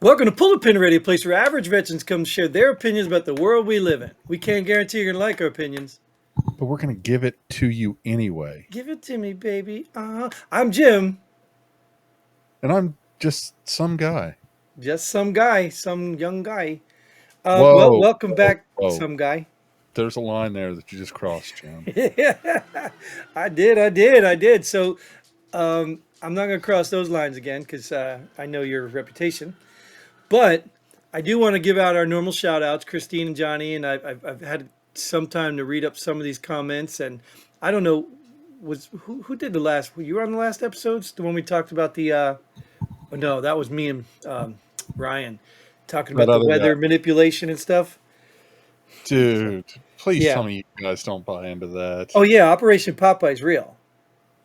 Welcome to Pull a Pin Radio, a place where average veterans come share their opinions about the world we live in. We can't guarantee you're going to like our opinions. But we're going to give it to you anyway. Give it to me, baby. I'm Jim. And I'm just some guy. Just some guy, some young guy. Whoa. Welcome back, Whoa. some guy. There's a line there that you just crossed, Jim. I did. So I'm not going to cross those lines again because I know your reputation. But I do want to give out our normal shout outs, Christine and Johnny, and I've had some time to read up some of these comments. And I don't know, who did the last? You were on the last episodes, the one we talked about the. No, that was me and Ryan talking about the weather manipulation and stuff. Dude, please tell me you guys don't buy into that. Oh yeah, Operation Popeye's real.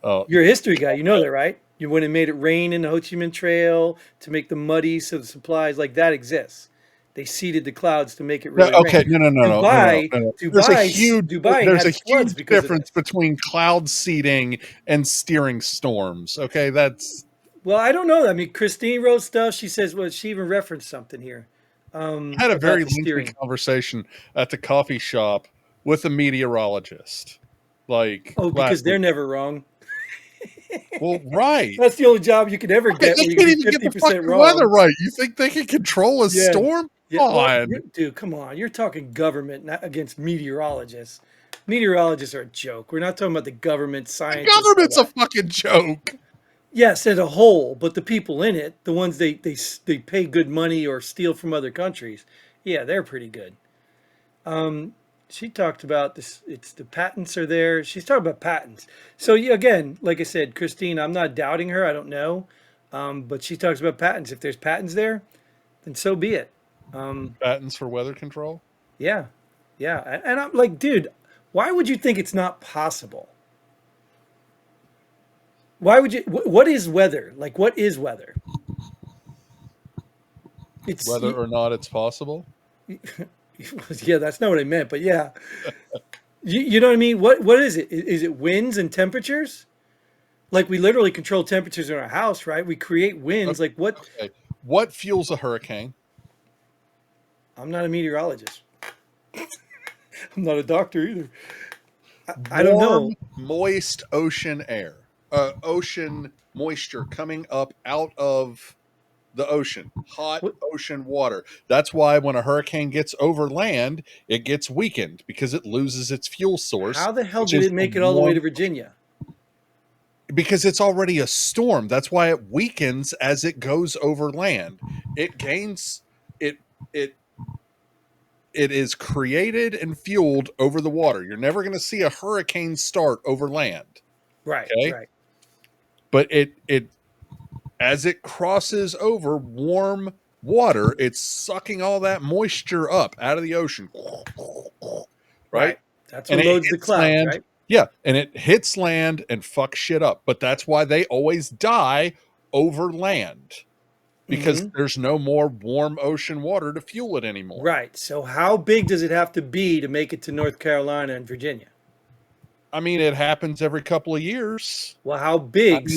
Oh, you're a history guy, you know that, right? You when it made it rain in the Ho Chi Minh Trail to make the muddy, so the supplies like that exists. They seeded the clouds to make it really rain. No. There's a huge difference between cloud seeding and steering storms. Okay, that's. Well, I don't know. I mean, Christine wrote stuff. She says, well, she even referenced something here. Had a very lengthy conversation at the coffee shop with a meteorologist. Because they're never wrong. Well, right. That's the only job you could ever get. They can't even get the fucking weather right. You think they can control a storm? Come on. Dude, come on. You're talking government, not against meteorologists. Meteorologists are a joke. We're not talking about the government science. The government's a fucking joke. Yes, as a whole, but the people in it, the ones they pay good money or steal from other countries, yeah, they're pretty good. She talked about this. It's the patents are there. She's talking about patents. So again, like I said, Christine, I'm not doubting her. I don't know, but she talks about patents. If there's patents there, then so be it. Patents for weather control. Yeah, and I'm like, dude, why would you think it's not possible? Why would you? What is weather? Like, what is weather? It's whether or not it's possible. Yeah, that's not what I meant, but yeah. You know what I mean? What is it? Is it winds and temperatures? Like we literally control temperatures in our house, right? We create winds. Okay. Like what? Okay. What fuels a hurricane? I'm not a meteorologist. I'm not a doctor either. I don't know. Moist ocean air. Ocean moisture coming up out of the ocean, hot ocean water. That's why when a hurricane gets over land, it gets weakened because it loses its fuel source. How the hell did it make it all the way to Virginia? Because it's already a storm. That's why it weakens as it goes over land. It gains it is created and fueled over the water. You're never going to see a hurricane start over land. Right, okay? Right. But it as it crosses over warm water, it's sucking all that moisture up out of the ocean. Right? That's what loads the clouds, right? Yeah, and it hits land and fucks shit up. But that's why they always die over land. Because there's no more warm ocean water to fuel it anymore. Right. So how big does it have to be to make it to North Carolina and Virginia? I mean, it happens every couple of years. Well, how big?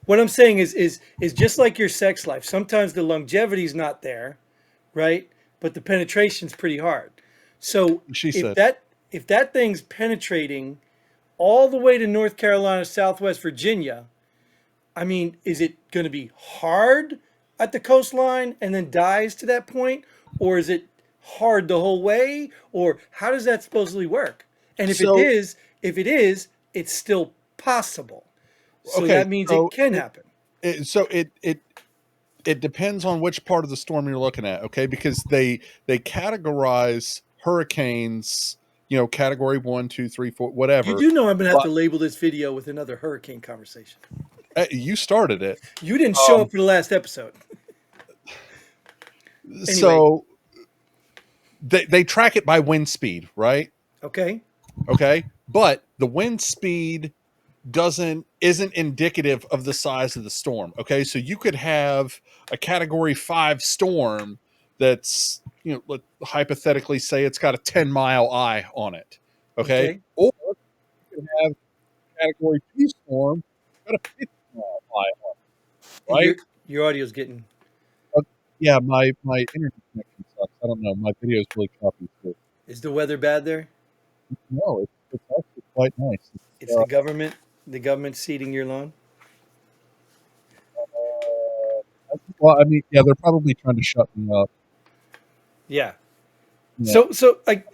What I'm saying is just like your sex life. Sometimes the longevity is not there, right? But the penetration's pretty hard. So if that thing's penetrating all the way to North Carolina, Southwest Virginia, I mean, is it going to be hard at the coastline and then dies to that point, or is it hard the whole way, or how does that supposedly work? And if it is, it's still possible. So that means it can happen. It depends on which part of the storm you're looking at, okay? Because they categorize hurricanes, category 1, 2, 3, 4, whatever. You do know I'm gonna have to label this video with another hurricane conversation. You started it. You didn't show up for the last episode. Anyway. So they track it by wind speed, right? Okay. But the wind speed isn't indicative of the size of the storm. Okay. So you could have a category 5 storm that's, let's hypothetically say it's got a 10-mile eye on it. Okay. Or you could have a category 2 storm got a 50-mile eye on it. Right. Your audio's getting Yeah, my internet connection sucks. I don't know. My video is really choppy too. Is the weather bad there? No, it's actually quite nice. It's the government seeding your lawn. Well, I mean, yeah, they're probably trying to shut me up. Yeah. Yeah, So I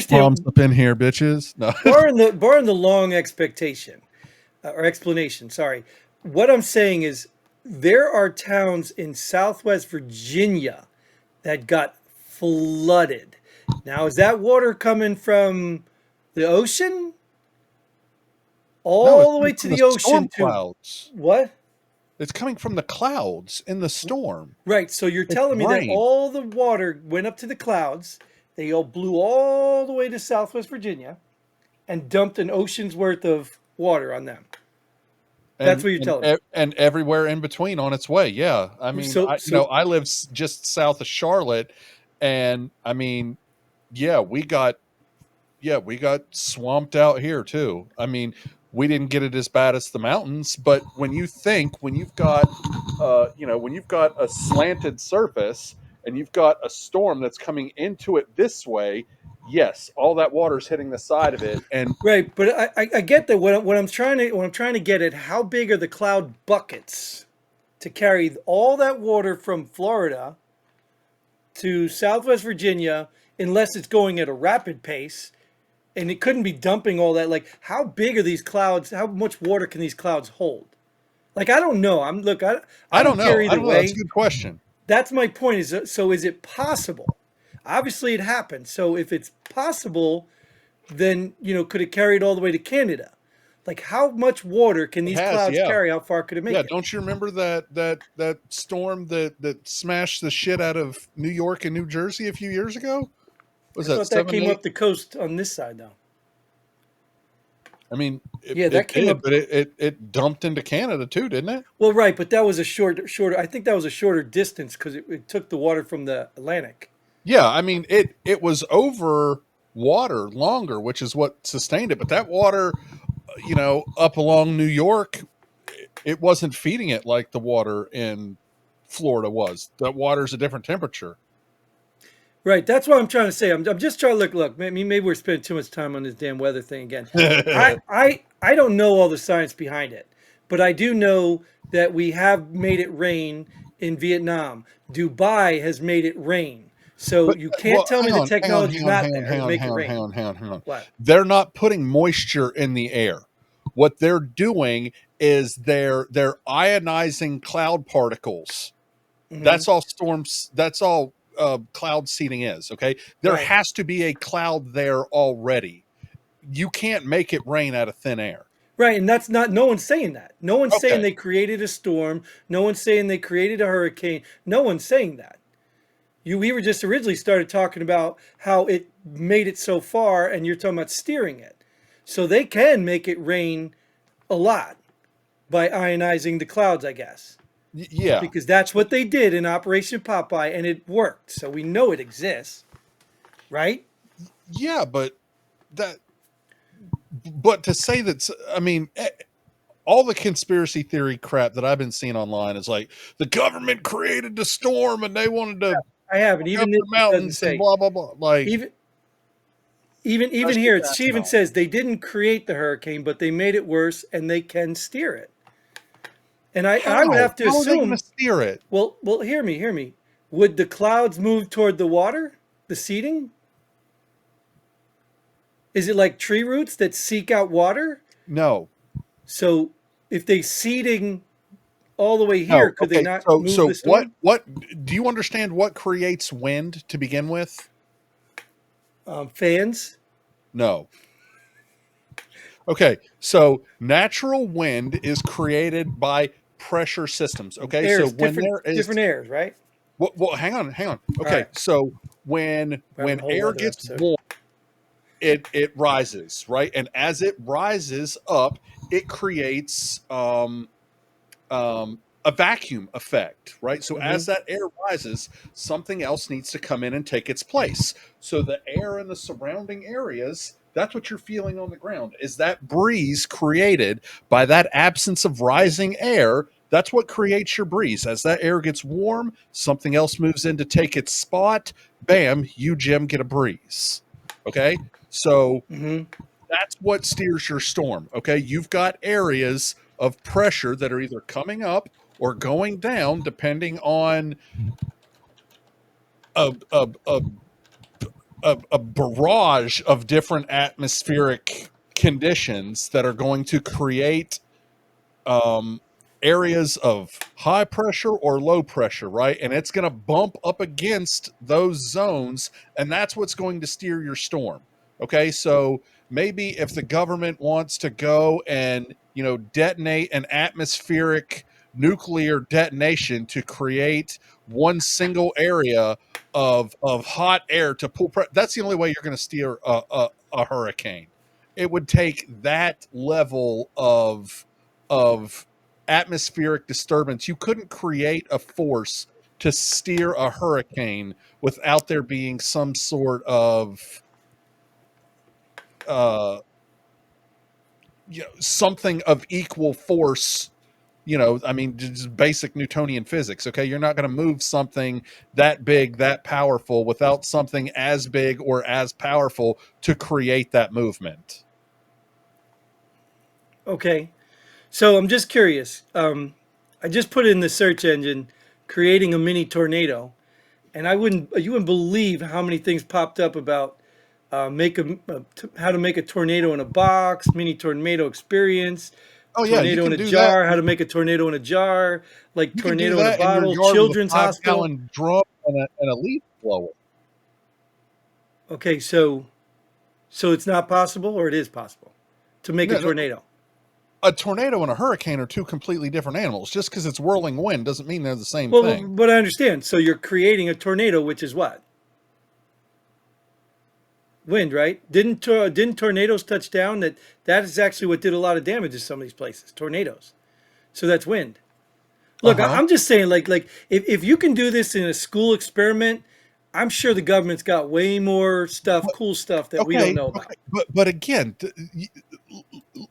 bombs understand. up in here, bitches. No. Barring the long expectation or explanation. Sorry. What I'm saying is there are towns in Southwest Virginia that got flooded. Now, is that water coming from the ocean No, it's all the way coming to from the the ocean storm to clouds. what? It's coming from the clouds in the storm. Right. So you're It's telling me that rain. all the water went up to the clouds, they all blew all the way to Southwest Virginia and dumped an ocean's worth of water on them. That's and what you're and telling me. and everywhere in between on its way. Yeah, I mean, So so I live just south of Charlotte, and I mean, yeah, we got swamped out here too. I mean, we didn't get it as bad as the mountains, but when you've got, when you've got a slanted surface and you've got a storm that's coming into it this way, yes, all that water's hitting the side of it, and right, but I get that. What I'm trying to get at, how big are the cloud buckets to carry all that water from Florida to Southwest Virginia, unless it's going at a rapid pace, and it couldn't be dumping all that. Like, how big are these clouds? How much water can these clouds hold? Like, I don't know. I I don't don't care know. I either don't know. That's a way. good question. That's my point. Is it possible? Obviously, it happened. So if it's possible, then could it carry it all the way to Canada? Like, how much water can It these has, clouds yeah. carry? How far could it Yeah, make it? don't you remember that storm that smashed the shit out of New York and New Jersey a few years ago? Was I that thought that seven, came eight? up the coast on this side, though. I mean, Yeah, it that came did, up. but it dumped into Canada too, didn't it? Well, right, but that was a shorter. I think that was a shorter distance because it took the water from the Atlantic. Yeah, I mean it was over water longer, which is what sustained it. But that water, up along New York, it wasn't feeding it like the water in Florida was. That water's a different temperature. Right, that's what I'm trying to say. I'm just trying to look. Maybe we're spending too much time on this damn weather thing again. I Yeah, I I don't know all the science behind it, but I do know that we have made it rain in Vietnam. Dubai has made it rain. So but you can't well, tell me hang the on, hang on, technology's hang on, not hang on, there hang to on, make hang it on, rain. hang on, hang on, hang on. What? They're not putting moisture in the air. What they're doing is they're ionizing cloud particles. Hmm. That's all storms. That's all cloud seeding is. Okay, there Right. has to be a cloud there already. You can't make it rain out of thin air. Right, and that's not. No one's saying that. No one's saying Okay, they created a storm. No one's saying they created a hurricane. No one's saying that. We were just originally started talking about how it made it so far, and you're talking about steering it. So they can make it rain a lot by ionizing the clouds, I guess, yeah, because that's what they did in Operation Popeye, and it worked. So we know it exists, right? yeah, that, but to say that, I mean, all the conspiracy theory crap that I've been seeing online is like the government created the storm and they wanted to I haven't. up Even this the it doesn't mountains and say. blah blah blah. Like, Even even that's here, just she even asinine. says they didn't create the hurricane, but they made it worse, and they can steer it. And I would How? have to How are they going to assume. steer it? Well, hear me. Would the clouds move toward the water? The seeding? Is it like tree roots that seek out water? No, So if they seeding all the way no. here, could they Okay, not so move the storm? what do you understand? What creates wind to begin with? Fans? No. Okay, so natural wind is created by pressure systems. Okay, so Airs, when different there is, different airs, right? well, hang on, hang on. All Okay, right. so when We're having a whole air weather gets episode. warm, it rises, right? And as it rises up, it creates a vacuum effect, right? So Hmm. as that air rises, something else needs to come in and take its place. So the air in the surrounding areas, that's what you're feeling on the ground, is that breeze created by that absence of rising air That's what creates your breeze. As that air gets warm, something else moves in to take its spot. Bam, you, Jim, get a breeze. Okay? So that's what steers your storm. Okay? You've got areas of pressure that are either coming up or going down, depending on a, a, a, a barrage of different atmospheric conditions that are going to create areas of high pressure or low pressure, right? And it's going to bump up against those zones, and that's what's going to steer your storm. Okay, so maybe if the government wants to go and detonate an atmospheric nuclear detonation to create one single area of hot air to pull that's the only way you're going to steer a hurricane. It would take that level of atmospheric disturbance. You couldn't create a force to steer a hurricane without there being some sort of uh something of equal force. I mean, just basic Newtonian physics. Okay, you're not going to move something that big, that powerful without something as big or as powerful to create that movement. Okay. So I'm just curious. I just put in the search engine creating a mini tornado, and you wouldn't believe how many things popped up about how to make a tornado in a box, mini tornado experience, Oh yeah, you tornado in can a do that. jar, how to make a tornado in a jar, like You can do tornado in a that in your bottle, yard with a children's hospital. 5-gallon drum and a leaf blower. Okay, so it's not possible, or it is possible to make a No, no, tornado. a tornado and a hurricane are two completely different animals. Just because it's whirling wind doesn't mean they're the same Well, thing. but I understand. So you're creating a tornado, which is what? Wind, right? Didn't tornadoes touch down? That is actually what did a lot of damage to some of these places. Tornadoes. So that's wind. Look, Uh-huh. I'm just saying, like if you can do this in a school experiment, I'm sure the government's got way more stuff, cool stuff that we don't know about. But again,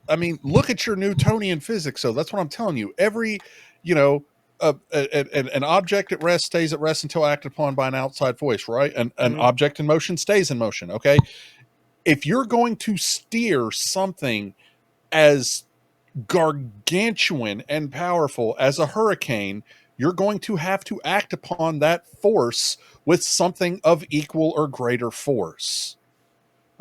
I mean, look at your Newtonian physics. So that's what I'm telling you. Every, an object at rest stays at rest until acted upon by an outside voice, right? An object in motion stays in motion. Okay. If you're going to steer something as gargantuan and powerful as a hurricane, you're going to have to act upon that force with something of equal or greater force.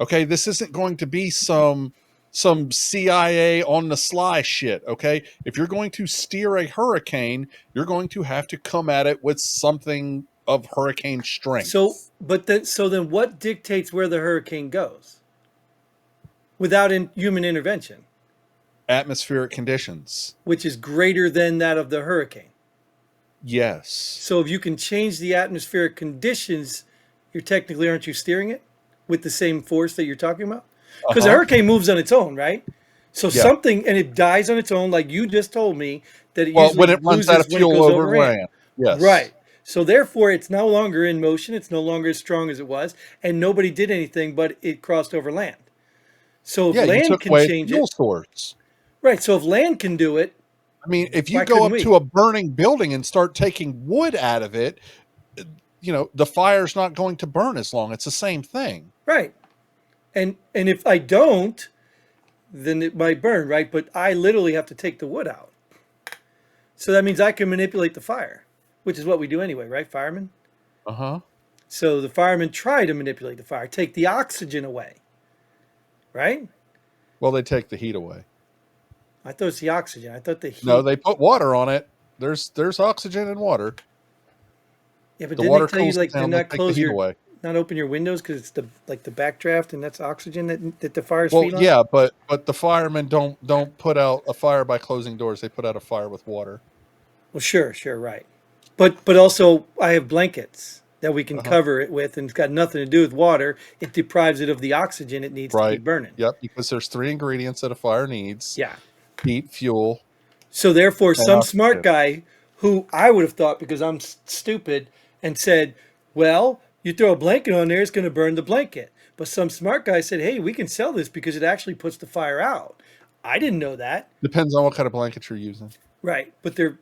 Okay, this isn't going to be some CIA on the sly shit. Okay, if you're going to steer a hurricane, you're going to have to come at it with something of hurricane strength. So then what dictates where the hurricane goes without human intervention? Atmospheric conditions. Which is greater than that of the hurricane. Yes. So if you can change the atmospheric conditions, you're technically, aren't you steering it with the same force that you're talking about? Because a hurricane moves on its own, right? So something, and it dies on its own, like you just told me that it usually when it runs out of fuel over land. Yes. Right. So therefore, it's no longer in motion. It's no longer as strong as it was, and nobody did anything, but it crossed over land. So if land can change fuel it, source. right? So if land can do it, I mean, if you go up to a burning building and start taking wood out of it, the fire's not going to burn as long. It's the same thing. Right. And if I don't, then it might burn, right? But I literally have to take the wood out. So that means I can manipulate the fire, which is what we do anyway, right, firemen? Uh-huh. So the firemen try to manipulate the fire, take the oxygen away, right? Well, they take the heat away. I thought it's the oxygen. I thought the heat. No, they put water on it. There's oxygen in water. Yeah, but the water they tell you like to not close your, not open your windows because it's the backdraft and that's oxygen that the fire's feeding on? Yeah, but the firemen don't put out a fire by closing doors. They put out a fire with water. Well, sure, right. But also I have blankets that we can cover it with, and it's got nothing to do with water. It deprives it of the oxygen it needs to keep burning. Yep, because there's 3 ingredients that a fire needs. Yeah. Heat, fuel. So therefore, some smart guy who I would have thought, because I'm stupid, and said, well, you throw a blanket on there, it's going to burn the blanket. But some smart guy said, hey, we can sell this because it actually puts the fire out. I didn't know that. Depends on what kind of blanket you're using. Right. But they're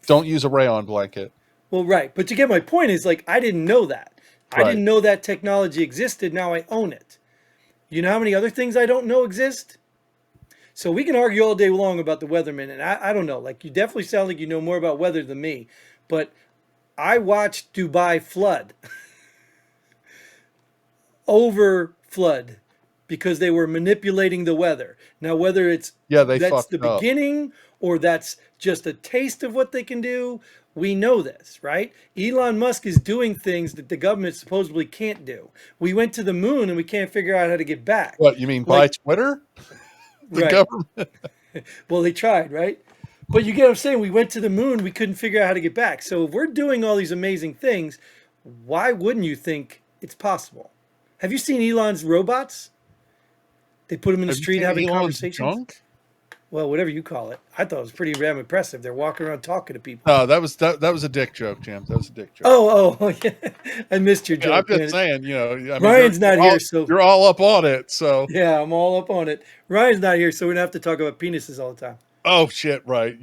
Don't use a rayon blanket. Well, right. But you get my point is like, I didn't know that. I Right. didn't know that technology existed. Now I own it. You know how many other things I don't know exist? So we can argue all day long about the weatherman. And I don't know. Like, you definitely sound like you know more about weather than me. But I watched Dubai flood, over flood, because they were manipulating the weather. Now, whether it's Yeah, they that's fucked the up. beginning or that's just a taste of what they can do, we know this, right? Elon Musk is doing things that the government supposedly can't do. We went to the moon and we can't figure out how to get back. What, you mean by Like, Twitter? The right. government? Well, they tried, right? But you get what I'm saying? We went to the moon, we couldn't figure out how to get back. So if we're doing all these amazing things, why wouldn't you think it's possible? Have you seen Elon's robots? They put them in the Have you street seen having Elon's conversations. junk? Well, whatever you call it. I thought it was pretty damn impressive. They're walking around talking to people. No, that was a dick joke, Jim. That was a dick joke. Oh, yeah. I missed your I mean, I'm joke, just man. saying, you know, I mean, Ryan's not here, so you're all up on it. So, yeah, I'm all up on it. Ryan's not here, so we don't have to talk about penises all the time. oh shit, right?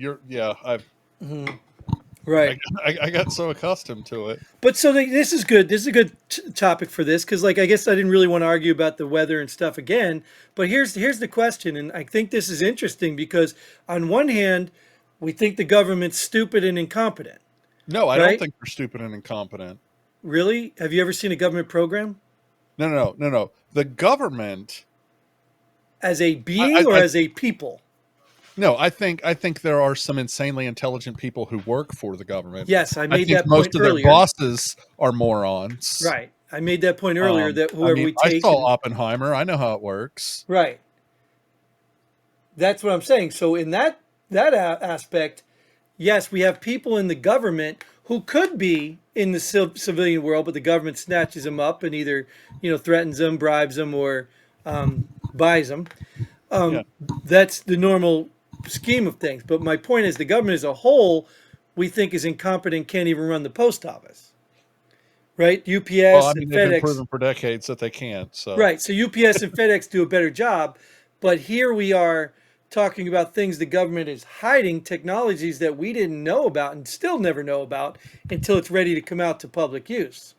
Right. I got so accustomed to it. But so this is good. This is a good topic for this because, like, I guess I didn't really want to argue about the weather and stuff again. But here's the question, and I think this is interesting because on one hand, we think the government's stupid and incompetent. No, I right? don't think they're stupid and incompetent. Really? Have you ever seen a government program? No. The government, as a being or as a people? No, I think there are some insanely intelligent people who work for the government. Yes, I made think that most point of earlier. their bosses are morons. Right. I made that point earlier that whoever we I take. saw Oppenheimer. I know how it works. Right. That's what I'm saying. So in that aspect, yes, we have people in the government who could be in the civilian world, but the government snatches them up and either threatens them, bribes them, or buys them. Yeah. That's the normal scheme of things. But my point is, the government as a whole, we think is incompetent, can't even run the post office. Right? UPS and they've been FedEx. proven for decades that they can't. So right. So UPS and FedEx do a better job. But here we are talking about things the government is hiding, technologies that we didn't know about and still never know about until it's ready to come out to public use.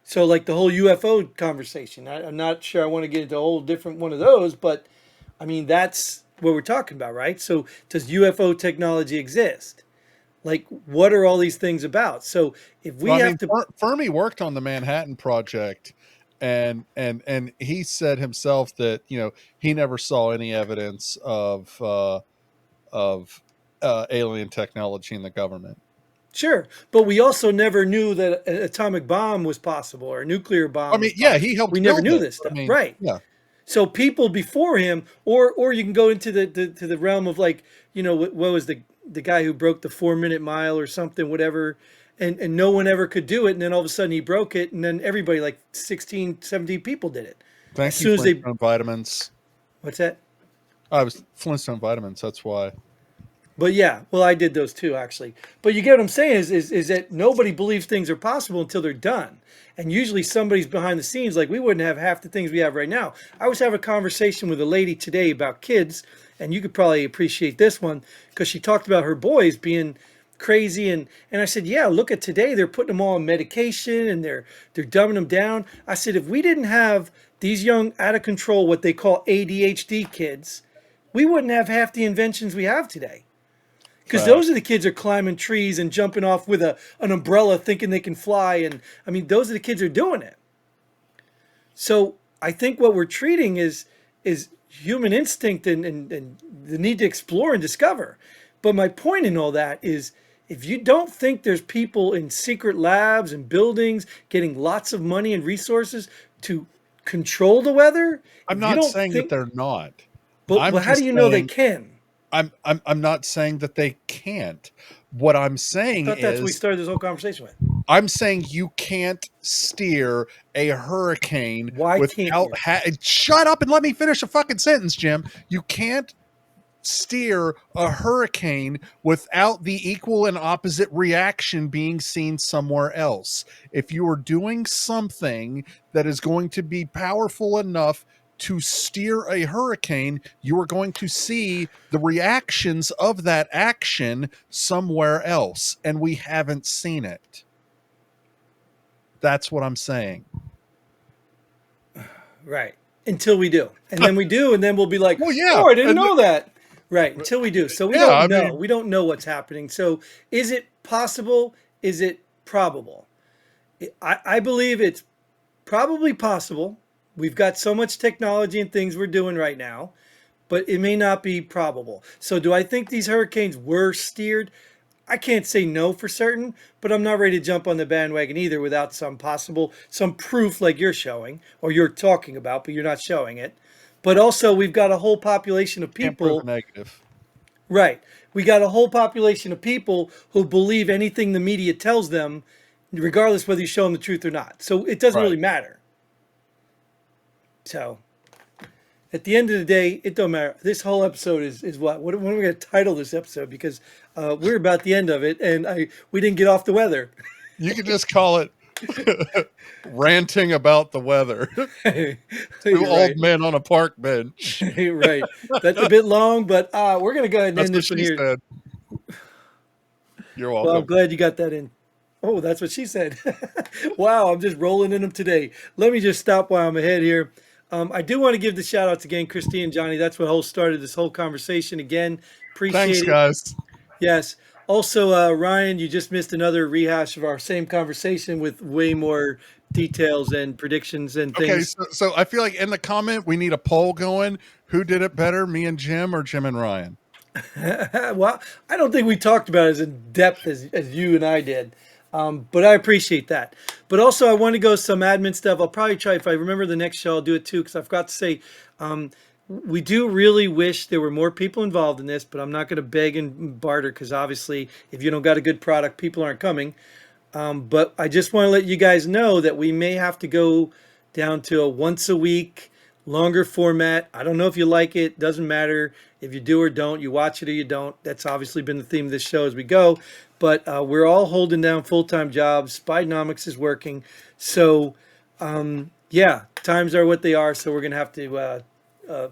So like the whole UFO conversation, I'm not sure I want to get into a whole different one of those, but I mean, that's what we're talking about, right? So does UFO technology exist? Like, what are all these things about? So if we Fermi worked on the Manhattan Project, and he said himself that he never saw any evidence of alien technology in the government. Sure, but we also never knew that an atomic bomb was possible or a nuclear bomb. I mean, yeah, he helped. We never knew this stuff, right? Yeah. So people before him, or you can go into the realm of like, what was the guy who broke the 4-minute mile or something, whatever, and no one ever could do it, and then all of a sudden he broke it, and then everybody, like 16, 17 people did it. Thank you, Flintstone vitamins. What's that? I was Flintstone vitamins. That's why. But yeah, well, I did those too, actually. But you get what I'm saying is that nobody believes things are possible until they're done. And usually somebody's behind the scenes. Like, we wouldn't have half the things we have right now. I was having a conversation with a lady today about kids, and you could probably appreciate this one because she talked about her boys being crazy. And I said, yeah, look at today. They're putting them all on medication and they're dumbing them down. I said, if we didn't have these young, out of control, what they call ADHD kids, we wouldn't have half the inventions we have today. Because those are the kids who are climbing trees and jumping off with an umbrella thinking they can fly. And I mean, those are the kids who are doing it. So I think what we're treating is human instinct and the need to explore and discover. But my point in all that is, if you don't think there's people in secret labs and buildings getting lots of money and resources to control the weather, I'm not saying that they're not. But how do you know they can? I'm not saying that they can't. What I'm saying I thought that's what we started this whole conversation with. I'm saying you can't steer a hurricane without shut up and let me finish a fucking sentence, Jim. You can't steer a hurricane without the equal and opposite reaction being seen somewhere else. If you are doing something that is going to be powerful enough to steer a hurricane, you are going to see the reactions of that action somewhere else, and we haven't seen it. That's what I'm saying. Right. Until we do. And then we do, and then we'll be like, well, yeah, oh, I didn't know that. Right. Until we do. So we don't know. mean, we don't know what's happening. So is it possible? Is it probable? I believe it's probably possible. We've got so much technology and things we're doing right now, but it may not be probable. So do I think these hurricanes were steered? I can't say no for certain, but I'm not ready to jump on the bandwagon either without some proof like you're showing or you're talking about, but you're not showing it. But also we've got a whole population of people. Can't prove negative. Right. We got a whole population of people who believe anything the media tells them, regardless whether you show them the truth or not. So it doesn't really matter. So at the end of the day, it don't matter. This whole episode is what are we going to title this episode? Because we're about the end of it, and we didn't get off the weather. You could just call it ranting about the weather. Two old men on a park bench. Right. That's a bit long, but we're going to go ahead and end this one here. Said. You're welcome. Well, I'm glad you got that in. Oh, that's what she said. Wow, I'm just rolling in them today. Let me just stop while I'm ahead here. I do want to give the shout outs again, Christine and Johnny. That's what started this whole conversation again. Appreciate it. Thanks, guys. Yes. Also, Ryan, you just missed another rehash of our same conversation with way more details and predictions and things. Okay, so I feel like in the comment we need a poll going. Who did it better, me and Jim or Jim and Ryan? Well, I don't think we talked about it as in depth as you and I did. But I appreciate that. But also, I want to go some admin stuff. I'll probably try, if I remember the next show, I'll do it too, because I forgot to say, we do really wish there were more people involved in this, but I'm not going to beg and barter, because obviously, if you don't got a good product, people aren't coming. But I just want to let you guys know that we may have to go down to a once a week, longer format. I don't know if you like it. Doesn't matter if you do or don't. You watch it or you don't. That's obviously been the theme of this show as we go. But we're all holding down full-time jobs. Spidenomics is working. So, yeah, times are what they are. So we're going to have to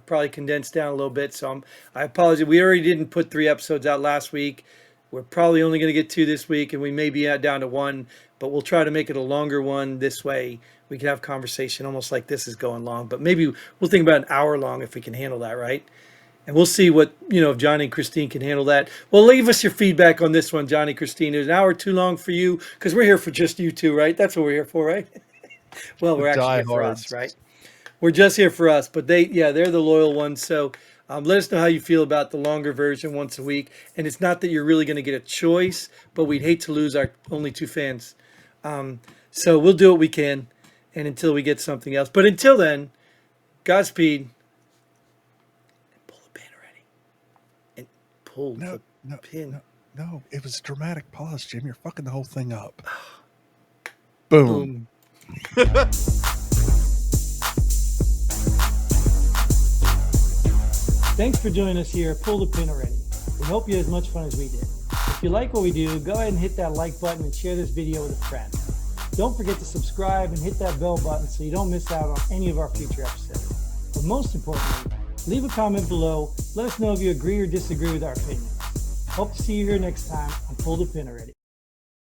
probably condense down a little bit. So I apologize. We already didn't put 3 episodes out last week. We're probably only going to get 2 this week, and we may be down to 1. But we'll try to make it a longer one this way. We can have conversation almost like this is going long. But maybe we'll think about an hour long if we can handle that, right? And we'll see what, if Johnny and Christine can handle that. Well, leave us your feedback on this one, Johnny, Christine. Is an hour too long for you? Because we're here for just you two, right? That's what we're here for, right? Well, we're actually here for us, right? We're just here for us. But they're the loyal ones. So let us know how you feel about the longer version once a week. And it's not that you're really going to get a choice, but we'd hate to lose our only 2 fans. So we'll do what we can, and until we get something else. But until then, Godspeed. Pull the pin. No, it was a dramatic pause, Jim. You're fucking the whole thing up. Boom. Thanks for joining us here. Pull the pin already. We hope you had as much fun as we did. If you like what we do, go ahead and hit that like button and share this video with a friend. Don't forget to subscribe and hit that bell button so you don't miss out on any of our future episodes. But most importantly, leave a comment below. Let us know if you agree or disagree with our opinions. Hope to see you here next time on Pull the Pin Already.